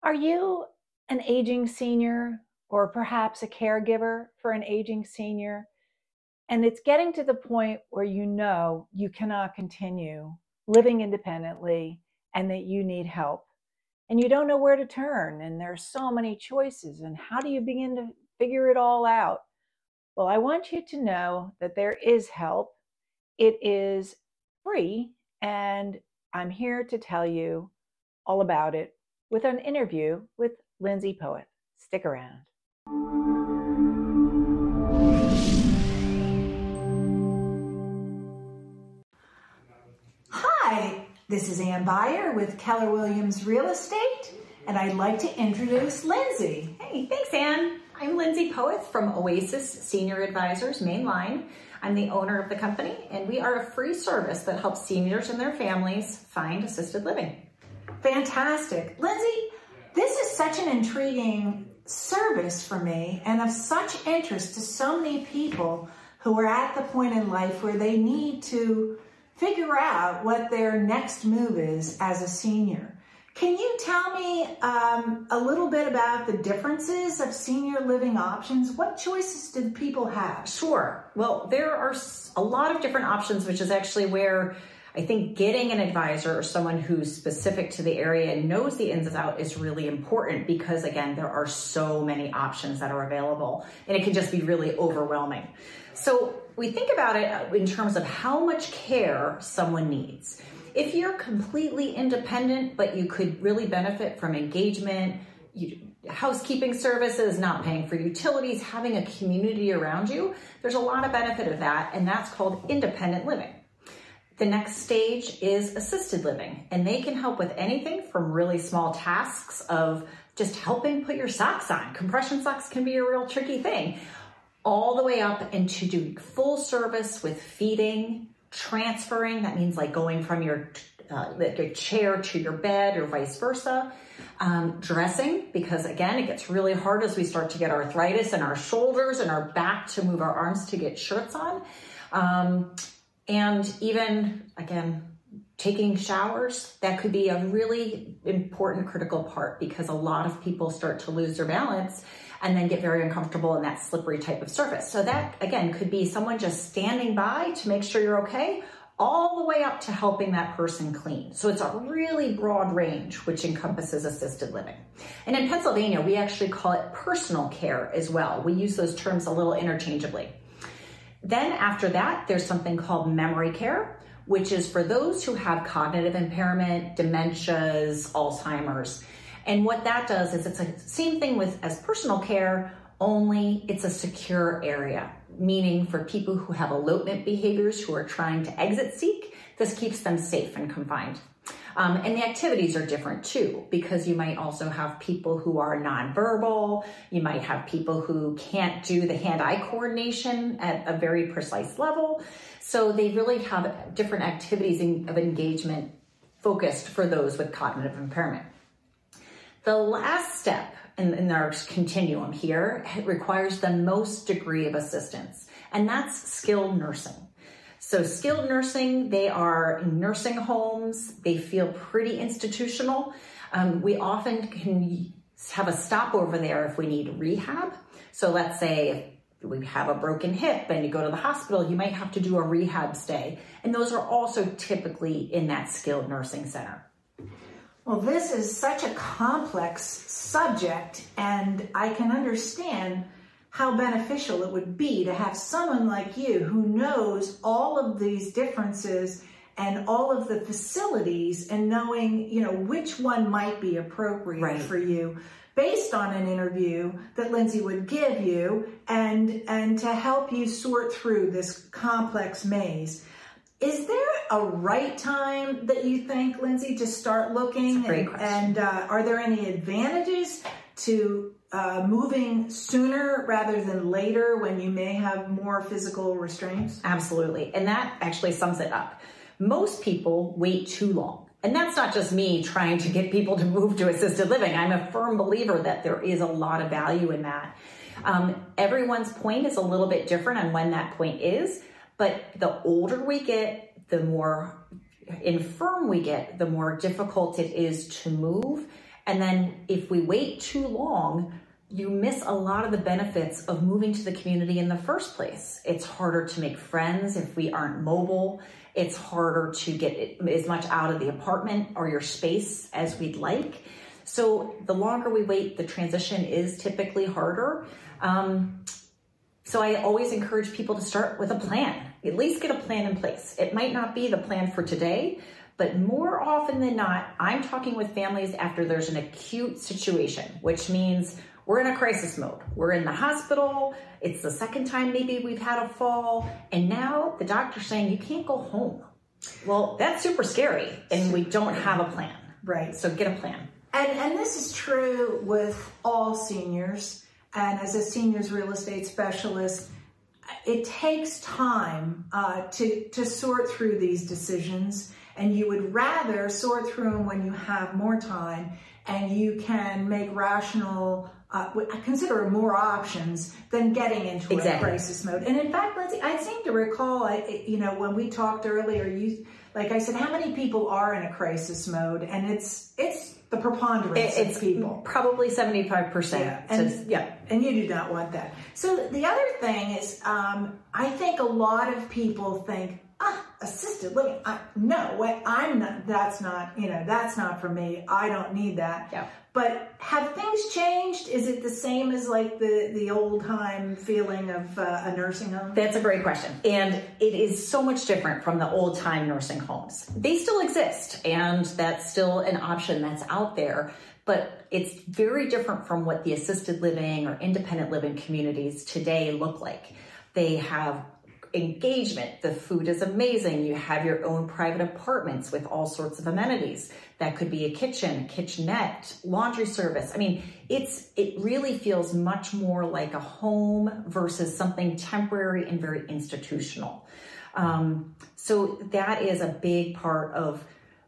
Are you an aging senior or perhaps a caregiver for an aging senior? And it's getting to the point where you know you cannot continue living independently and that you need help. And you don't know where to turn, and there's so many choices. And how do you begin to figure it all out? Well, I want you to know that there is help. It is free, and I'm here to tell you all about it with an interview with Lindsey Poeth. Stick around. Hi, this is Ann Byer with Keller Real Estate, and I'd like to introduce Lindsey. Hey, thanks, Ann. I'm Lindsey Poeth from Oasis Senior Advisors, main line. I'm the owner of the company, and we are a free service that helps seniors and their families find assisted living. Fantastic. Lindsey, this is such an intriguing service for me and of such interest to so many people who are at the point in life where they need to figure out what their next move is as a senior. Can you tell me a little bit about the differences of senior living options? What choices do people have? Sure. Well, there are a lot of different options, which is actually where I think getting an advisor or someone who's specific to the area and knows the ins and outs is really important because, again, there are so many options that are available and it can just be really overwhelming. So we think about it in terms of how much care someone needs. If you're completely independent, but you could really benefit from engagement, housekeeping services, not paying for utilities, having a community around you, there's a lot of benefit of that, and that's called independent living. The next stage is assisted living, and they can help with anything from really small tasks of just helping put your socks on. Compression socks can be a real tricky thing, all the way up into doing full service with feeding, transferring, that means like going from your chair to your bed or vice versa. Dressing, because again, it gets really hard as we start to get arthritis in our shoulders and our back to move our arms to get shirts on. And even, again, taking showers, that could be a really important, critical part because a lot of people start to lose their balance and then get very uncomfortable in that slippery type of surface. So that, again, could be someone just standing by to make sure you're okay, all the way up to helping that person clean. So it's a really broad range, which encompasses assisted living. And in Pennsylvania, we actually call it personal care as well. We use those terms a little interchangeably. Then after that, there's something called memory care, which is for those who have cognitive impairment, dementias, Alzheimer's. And what that does is it's the same thing as personal care, only it's a secure area, meaning for people who have elopement behaviors who are trying to exit seek, this keeps them safe and confined. And the activities are different too, because you might also have people who are nonverbal. You might have people who can't do the hand-eye coordination at a very precise level. So they really have different activities of engagement focused for those with cognitive impairment. The last step in our continuum here requires the most degree of assistance, and that's skilled nursing. So skilled nursing, they are in nursing homes. They feel pretty institutional. We often can have a stopover there if we need rehab. So let's say if we have a broken hip and you go to the hospital, you might have to do a rehab stay. And those are also typically in that skilled nursing center. Well, this is such a complex subject, and I can understand how beneficial it would be to have someone like you who knows all of these differences and all of the facilities and knowing, which one might be appropriate for you based on an interview that Lindsey would give you and to help you sort through this complex maze. Is there a right time that you think, Lindsey, to start looking? That's a great question. And are there any advantages to moving sooner rather than later when you may have more physical restraints? Absolutely. And that actually sums it up. Most people wait too long. And that's not just me trying to get people to move to assisted living. I'm a firm believer that there is a lot of value in that. Everyone's point is a little bit different on when that point is. But the older we get, the more infirm we get, the more difficult it is to move And then if we wait too long, you miss a lot of the benefits of moving to the community in the first place. It's harder to make friends if we aren't mobile. It's harder to get as much out of the apartment or your space as we'd like. So the longer we wait, the transition is typically harder. So I always encourage people to start with a plan. At least get a plan in place. It might not be the plan for today, but more often than not, I'm talking with families after there's an acute situation, which means we're in a crisis mode. We're in the hospital. It's the second time maybe we've had a fall. And now the doctor's saying you can't go home. Well, that's super scary. And we don't have a plan. Right. So get a plan. And this is true with all seniors. And as a seniors real estate specialist, it takes time to sort through these decisions. And you would rather sort through them when you have more time and you can make rational, consider more options than getting into a crisis mode. And in fact, Lindsey, I seem to recall, when we talked earlier, like I said, how many people are in a crisis mode? And it's the preponderance of people. Probably 75%. And you do not want that. So the other thing is, I think a lot of people think, assisted living, that's not for me. I don't need that. Yeah. But have things changed? Is it the same as like the old time feeling of a nursing home? That's a great question. And it is so much different from the old time nursing homes. They still exist, and that's still an option that's out there. But it's very different from what the assisted living or independent living communities today look like. They have engagement. The food is amazing. You have your own private apartments with all sorts of amenities. That could be a kitchen, kitchenette, laundry service. I mean, it really feels much more like a home versus something temporary and very institutional. So that is a big part of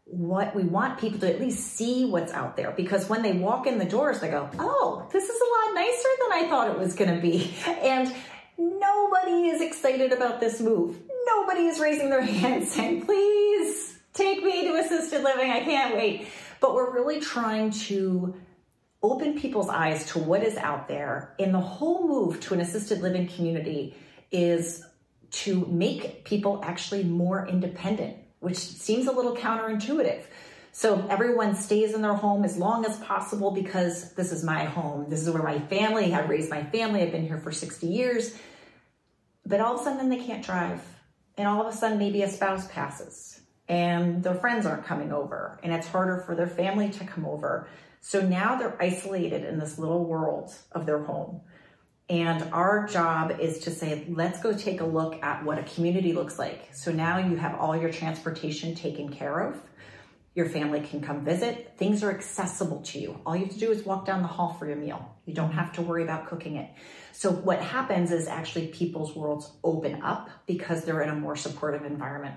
what we want people to at least see what's out there, because when they walk in the doors, they go, oh, this is a lot nicer than I thought it was going to be. And nobody is excited about this move. Nobody is raising their hand saying, please take me to assisted living. I can't wait. But we're really trying to open people's eyes to what is out there. And the whole move to an assisted living community is to make people actually more independent, which seems a little counterintuitive. So everyone stays in their home as long as possible because this is my home. This is where my family, I've raised my family. I've been here for 60 years. But all of a sudden they can't drive. And all of a sudden maybe a spouse passes and their friends aren't coming over and it's harder for their family to come over. So now they're isolated in this little world of their home. And our job is to say, let's go take a look at what a community looks like. So now you have all your transportation taken care of. Your family can come visit. Things are accessible to you. All you have to do is walk down the hall for your meal. You don't have to worry about cooking it. So what happens is actually people's worlds open up because they're in a more supportive environment.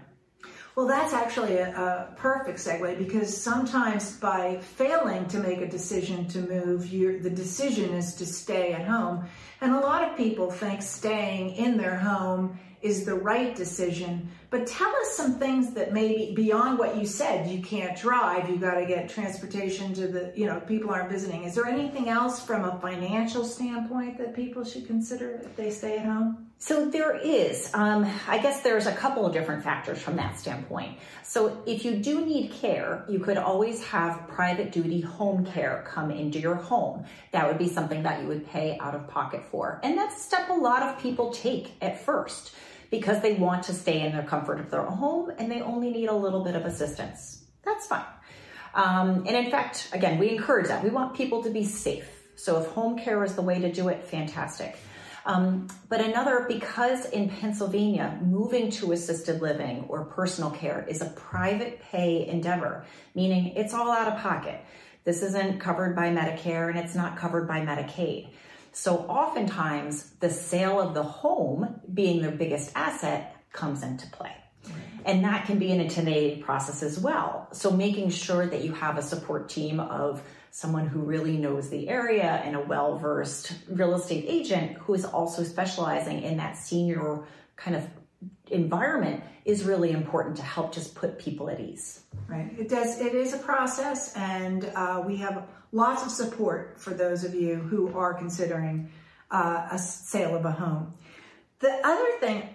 Well, that's actually a perfect segue, because sometimes by failing to make a decision to move, the decision is to stay at home. And a lot of people think staying in their home is the right decision. But tell us some things that maybe beyond what you said. You can't drive, you got to get transportation to people aren't visiting. Is there anything else from a financial standpoint that people should consider if they stay at home? So there is. I guess there's a couple of different factors from that standpoint. So if you do need care, you could always have private duty home care come into your home. That would be something that you would pay out of pocket for. And that's a step a lot of people take at first, because they want to stay in their comfort of their own home and they only need a little bit of assistance. That's fine. And in fact, again, we encourage that. We want people to be safe. So if home care is the way to do it, fantastic. But because in Pennsylvania, moving to assisted living or personal care is a private pay endeavor, meaning it's all out of pocket. This isn't covered by Medicare and it's not covered by Medicaid. So oftentimes the sale of the home being their biggest asset comes into play. And that can be an intimidating process as well. So making sure that you have a support team of someone who really knows the area and a well-versed real estate agent who is also specializing in that senior kind of environment is really important to help just put people at ease. Right. It does. It is a process, and we have lots of support for those of you who are considering a sale of a home. The other thing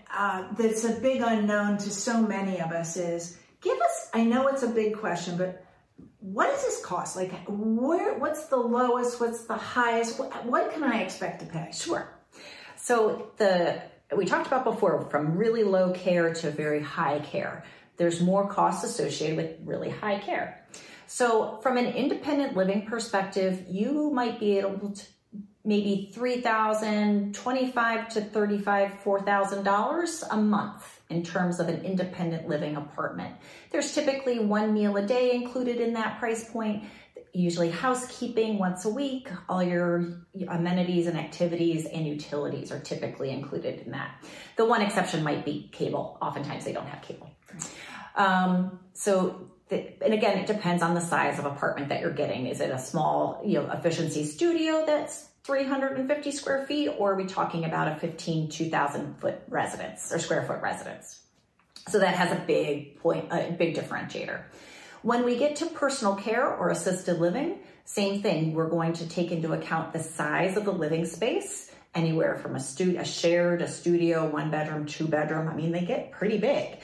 that's a big unknown to so many of us is, I know it's a big question, but what does this cost? Like, what's the lowest? What's the highest? What can I expect to pay? Sure. So we talked about before, from really low care to very high care. There's more costs associated with really high care. So from an independent living perspective, you might be able to maybe $3,000, $2,500 to $3,500, $4,000 a month in terms of an independent living apartment. There's typically one meal a day included in that price point, usually housekeeping once a week. All your amenities and activities and utilities are typically included in that. The one exception might be cable. Oftentimes they don't have cable. And again, it depends on the size of apartment that you're getting. Is it a small, efficiency studio that's 350 square feet, or are we talking about a 2,000 foot residence or square foot residence? So that has a big differentiator. When we get to personal care or assisted living, same thing. We're going to take into account the size of the living space, anywhere from a shared, a studio, 1 bedroom, 2 bedroom. I mean, they get pretty big.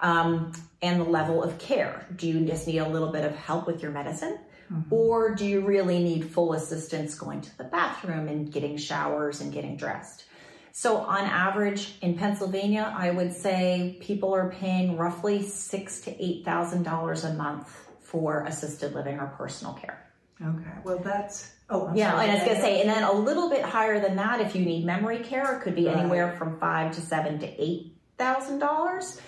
And the level of care. Do you just need a little bit of help with your medicine? Mm-hmm. Or do you really need full assistance going to the bathroom and getting showers and getting dressed? So on average in Pennsylvania, I would say people are paying roughly $6,000 to $8,000 a month for assisted living or personal care. Okay, well that's, and I was going to say, and then a little bit higher than that, if you need memory care, it could be anywhere from $5,000 to $7,000 to $8,000.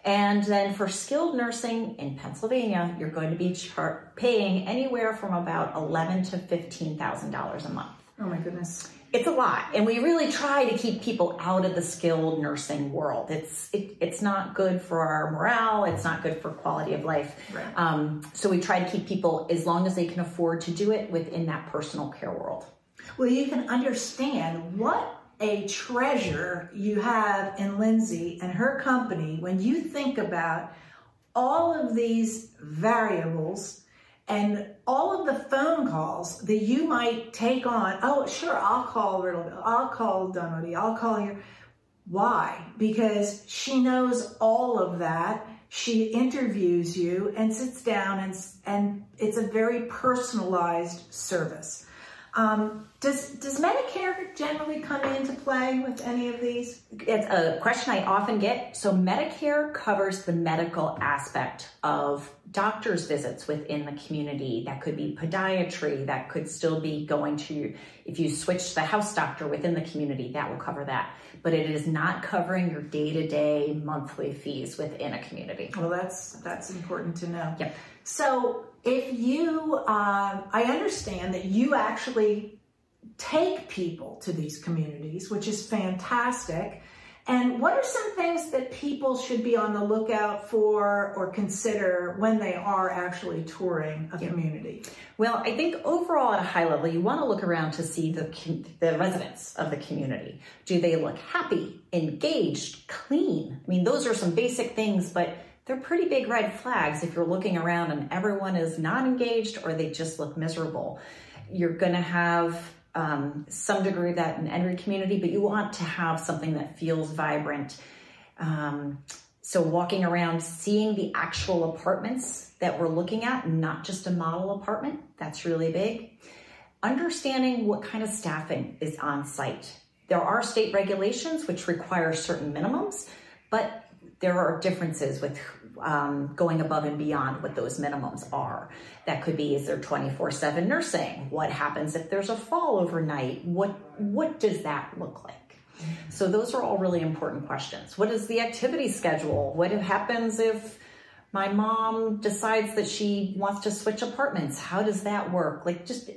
And then for skilled nursing in Pennsylvania, you're going to be paying anywhere from about $11,000 to $15,000 a month. Oh my goodness. It's a lot. And we really try to keep people out of the skilled nursing world. It's not good for our morale. It's not good for quality of life. Right. So we try to keep people, as long as they can afford to do it, within that personal care world. Well, you can understand what a treasure you have in Lindsey and her company when you think about all of these variables and all of the phone calls that you might take on. Oh, sure, I'll call Riddle, I'll call Dunwoody, I'll call here. Why? Because she knows all of that. She interviews you and sits down, and it's a very personalized service. Does Medicare generally come into play with any of these? It's a question I often get. So Medicare covers the medical aspect of doctor's visits within the community. That could be podiatry. That could still be going to, if you switch the house doctor within the community, that will cover that. But it is not covering your day-to-day monthly fees within a community. Well, that's important to know. Yep. So if you, I understand that you actually take people to these communities, which is fantastic. And what are some things that people should be on the lookout for or consider when they are actually touring a community? Well, I think overall at a high level, you want to look around to see the residents of the community. Do they look happy, engaged, clean? I mean, those are some basic things, but they're pretty big red flags if you're looking around and everyone is not engaged or they just look miserable. You're going to have some degree of that in every community, but you want to have something that feels vibrant. So walking around, seeing the actual apartments that we're looking at, not just a model apartment, that's really big. Understanding what kind of staffing is on site. There are state regulations which require certain minimums, but there are differences with going above and beyond what those minimums are. That could be, is there 24/7 nursing? What happens if there's a fall overnight? What does that look like? So those are all really important questions. What is the activity schedule? What happens if my mom decides that she wants to switch apartments? How does that work? Like just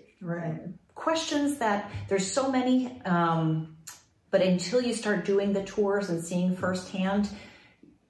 questions that there's so many, but until you start doing the tours and seeing firsthand,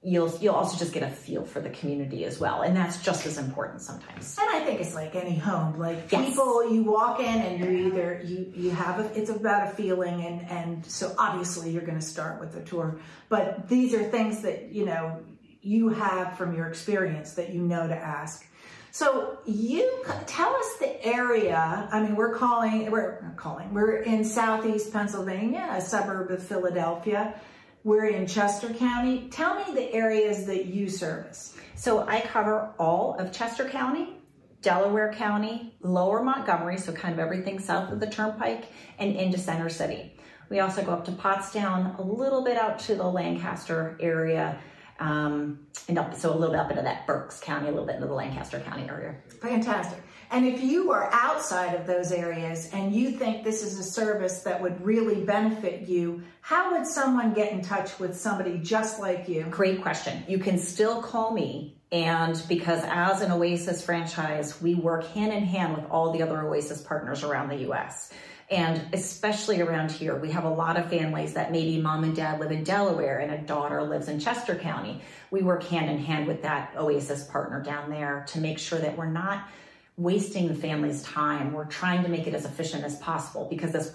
you'll also just get a feel for the community as well. And that's just as important sometimes. And I think it's like any home, like Yes. people, you walk in and you have it's about a feeling. And so obviously you're going to start with the tour, but these are things that, you know, you have from your experience that you know to ask. So you tell us the area. I mean, we're in Southeast Pennsylvania, a suburb of Philadelphia. We're in Chester County. Tell me the areas that you service. So I cover all of Chester County, Delaware County, Lower Montgomery, so kind of everything south of the Turnpike, and into Center City. We also go up to Pottstown, a little bit out to the Lancaster area, and up, so a little bit up into that Berks County, a little bit into the Lancaster County area. Fantastic. And if you are outside of those areas and you think this is a service that would really benefit you, how would someone get in touch with somebody just like you? Great question. You can still call me, and because as an Oasis franchise, we work hand in hand with all the other Oasis partners around the U.S. And especially around here, we have a lot of families that maybe mom and dad live in Delaware and a daughter lives in Chester County. We work hand in hand with that Oasis partner down there to make sure that we're not wasting the family's time. We're trying to make it as efficient as possible because this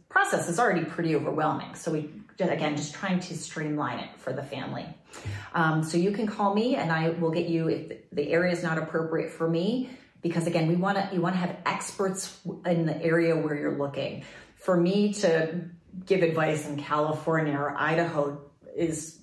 process is already pretty overwhelming. So we, again, just trying to streamline it for the family. So you can call me and I will get you, if the area is not appropriate for me, because again, you want to have experts in the area where you're looking. For me to give advice in California or Idaho is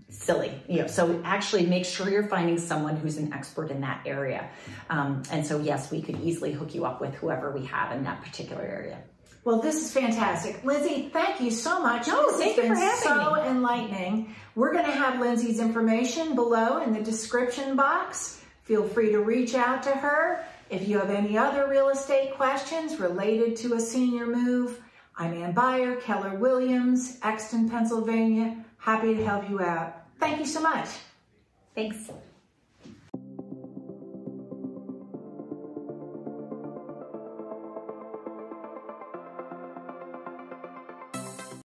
silly, you know, so actually make sure you're finding someone who's an expert in that area. And so yes, we could easily hook you up with whoever we have in that particular area. Well, this is fantastic. Lindsey, thank you so much. No, thank you for having me. This has been so enlightening. We're going to have Lindsey's information below in the description box. Feel free to reach out to her. If you have any other real estate questions related to a senior move, I'm Ann Byer, Keller Williams, Exton, Pennsylvania. Happy to help you out. Thank you so much. Thanks.